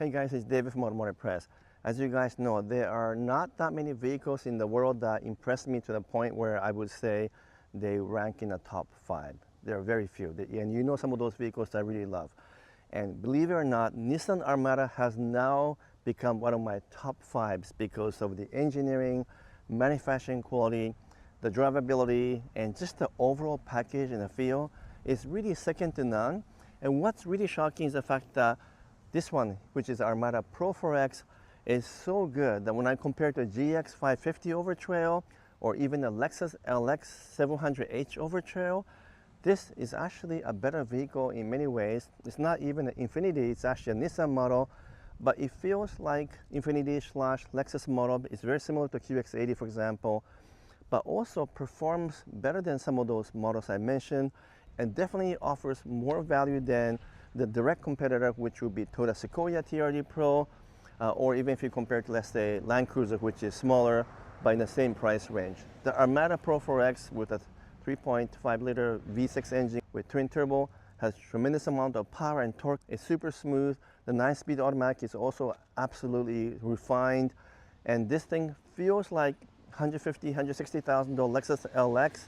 Hey guys, it's David from Automotive Press. As you guys know, there are not that many vehicles in the world that impress me to the point where I would say they rank in the top 5. There are very few, and you know some of those vehicles that I really love. And believe it or not, Nissan Armada has now become one of my top 5s because of the engineering, manufacturing quality, the drivability, and just the overall package and the feel is really second to none. And what's really shocking is the fact that this one, which is Armada PRO-4X, is so good that when I compare it to a GX 550 over trail or even a Lexus LX 700H over trail, this is actually a better vehicle in many ways. It's not even an Infiniti, it's actually a Nissan model, but it feels like Infiniti/Lexus model. It's very similar to QX80, for example, but also performs better than some of those models I mentioned, and definitely offers more value than the direct competitor, which would be Toyota Sequoia TRD Pro, or even if you compare it to, let's say, Land Cruiser, which is smaller, but in the same price range. The Armada PRO-4X with a 3.5-liter V6 engine with twin turbo has tremendous amount of power and torque. It's super smooth. The 9-speed automatic is also absolutely refined. And this thing feels like $150,000, $160,000 Lexus LX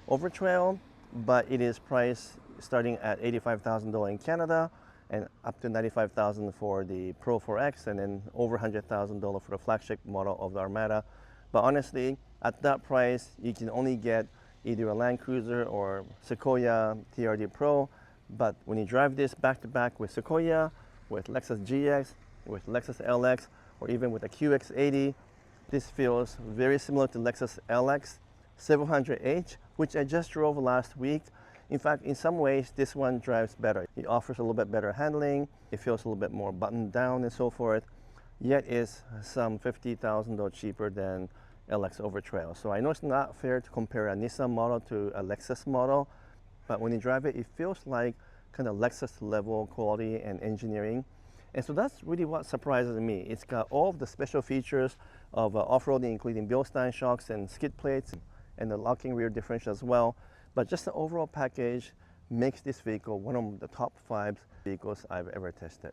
over trail, but it is priced starting at $85,000 in Canada and up to $95,000 for the PRO-4X, and then over $100,000 for the flagship model of the Armada. But honestly, at that price, you can only get either a Land Cruiser or Sequoia TRD Pro. But when you drive this back to back with Sequoia, with Lexus GX, with Lexus LX, or even with a QX80, this feels very similar to Lexus LX 700H, which I just drove last week. In fact, in some ways, this one drives better. It offers a little bit better handling. It feels a little bit more buttoned down and so forth, yet is some $50,000 cheaper than LX over trail. So I know it's not fair to compare a Nissan model to a Lexus model, but when you drive it, it feels like kind of Lexus level quality and engineering. And so that's really what surprises me. It's got all of the special features of off-roading, including Bilstein shocks and skid plates and the locking rear differential as well. But just the overall package makes this vehicle one of the top 5 vehicles I've ever tested.